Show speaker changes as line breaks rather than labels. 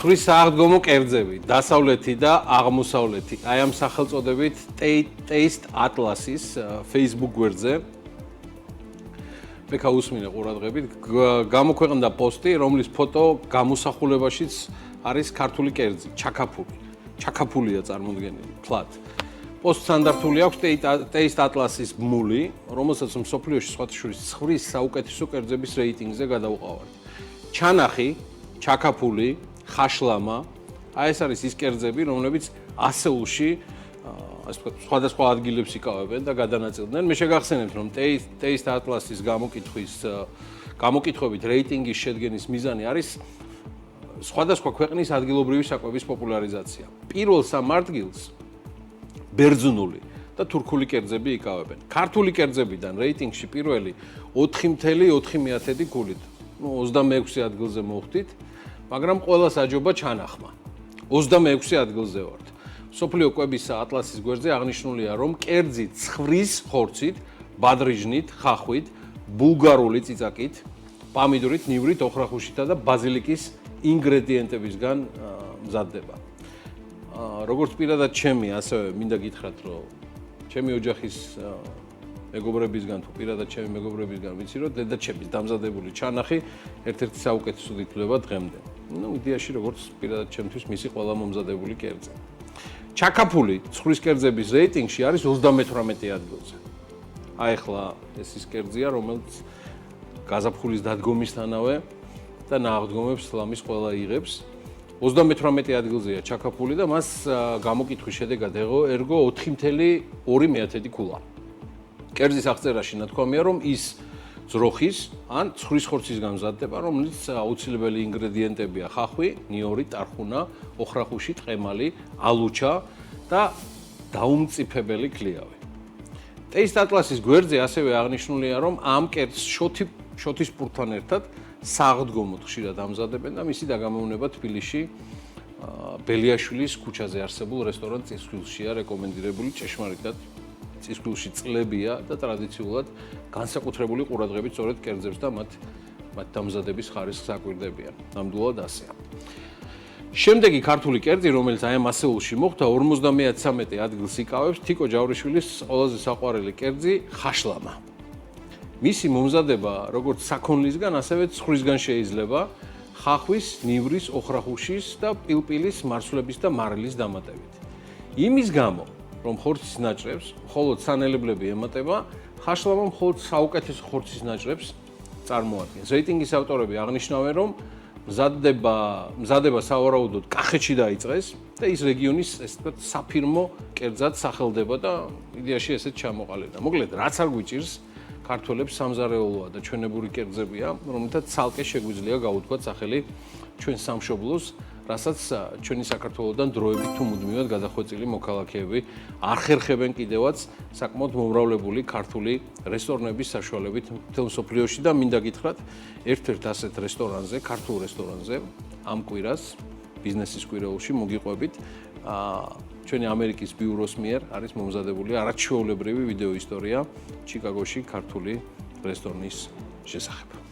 ცხვრის საღდგომო კერძები, დასავლეთი და აღმოსავლეთი. აი ამ სახელწოდებით Taste Atlas-ის Facebook გვერდზე ბექა უსმინე ყურადღებით გამოქვეყნდა პოსტი, რომლის ფოტო გამოსახულებაშიც არის ქართული კერძი, ჩაკაფული. ჩაკაფულია წარმოდგენილი, ფლად. პოსტს ანდართული აქვს Taste Atlas-ის მული, რომელსაც მსოფლიოში სხვათა შორის ცხვრის საუკეთესო კერძების რეიტინგზე გადაუყავართ. ჩანახი, ჩაკაფული, ხაშლამა, აი ეს არის ის კერძები, რომლებიც ასეულში ასე ვთქვათ, სხვადასხვა ადგილებს იკავებენ და გადანაწილდნენ. მე შეგახსენებთ, რომ Taste Atlas-ის გამოკითხვებით რეიტინგის შედგენის მიზანი არის სხვადასხვა ქვეყნის ადგილობრივი საკვების პოპულარიზაცია. პირველ სამ ადგილს ბერძნული და თურქული კერძები იკავებენ. ქართული კერძებიდან რეიტინგში პირველი 4.4 ქულით, 26 ადგილზე მოვხდით, მაგრამ ყველას აჯობა ჩანახმა. 26 ადგილზე ვართ. სოფლიო კვების ატლასის გვერდზე აღნიშნულია, რომ კერძი ცხვრის ხორცით, ბადრიჟნით, ხახვით, ბულგარული წიწაკით, პამიდურით, ნივრით, ოხრახუშითა და ბაზილიკის ინგრედიენტებისგან მზადდება. როგორც პირადად ჩემი, ასევე მინდა გითხრათ, რომ ჩემი ოჯახის მეგობრებისგან თუ პირადად ჩემი მეგობრებისგან ვიცი, რომ დედაჩემის დამზადებული ჩანახი ერთ-ერთი საუკეთესოდ ითვლება დღემდე. იდეაში როგორც პირადად ჩემთვის მისი ყველა მომზადებული კერძი. ჩაკაფული ცხვრის კერძების რეიტინგში არის 38 ადგილზე. აი ახლა ეს ის კერძია, რომელიც გაზაფხულის დადგომისთანავე და ნააღდგომებს ლამის ყველა იღებს. 38 ადგილზეა ჩაკაფული და მას გამოკითხვის შედეგად ერგო 4.2 ქულა. კერძის აღწერაში ნათქვამია, რომ ის ძროხის ან ცხვრის ხორცისგან მზადდება, რომელიც აუცილებელი ინგრედიენტებია ხახვი, ნიორი, ტარხუნა, ოხრახუში, ტყემალი, ალუჩა და დაუმწიფებელი ქლიავი. Taste Atlas-ის გვერდზე ასევე აღნიშნულია, რომ ამ კერძს შოთის პურთან ერთად საღდგომოდ ხშირად ამზადებენ და მისი დაგამოვნება თბილისში ბელიაშვილის ქუჩაზე არსებულ რესტორან წისქვილშია რეკომენდირებული ჭეშმარიტად. წისქვილში წლებია და ტრადიციულად განსაკუთრებული ყურადღებით სწორედ კერძებს და მათ დამზადების ხარისხს აკვირდებიან. ნამდვილად ასეა. შემდეგი ქართული კერძი, რომელიც აი ამ ასეულში მოხვდა, 53 ადგილს იკავებს თიკო ჯავრიშვილის ყველაზე საყვარელი კერძი ხაშლამა. მისი მომზადება როგორც საქონლისგან, ასევე ცხვრისგან შეიძლება ხახვის, ნივრის, ოხრახუშის და პილპილის მარცვლების და მარილის დამატებით. იმის გამო, რომ ხორცის ნაჭრებს მხოლოდ სანელებლები ემატება, ხაშლამა მხოლოდ საუკეთესო ხორცის ნაჭრებს წარმოადგენს. რეიტინგის ავტორები აღნიშნავენ, რომ მზადება სავარაუდოდ კახეთში დაიწყეს და ის რეგიონის ესე ვთქვათ საფირმო კერძად სახელდება და იდეაში ესეც ჩამოყალიბდა. მოკლედ, რაც არ გვიჭირს ქართველებს სამზარეულოა და ჩვენებური კერძებია, რომელთაც ცალკე შეგვიძლია გაუთქვათ სახელი ჩვენ სამშობლოს, რასაც ჩვენი საქართველოსთან დროებით თუ მუდმივად გადახვეწილი მოქალაქეები არ ხერხებენ კიდევაც საკმაოდ მომრავლებული ქართული რესტორნების საშუალებით მთელ მსოფლიოში და მინდა გითხრათ, ერთ-ერთ ასეთ რესტორანზე, ქართულ რესტორანზე ამ კვირას ბიზნესის კვირაულში მოგიყვებით ჩვენი ამერიკის ბიუროს მიერ არის მომზადებული არაჩვეულებრივი ვიდეო ისტორია ჩიკაგოში ქართული რესტორნის შესახებ.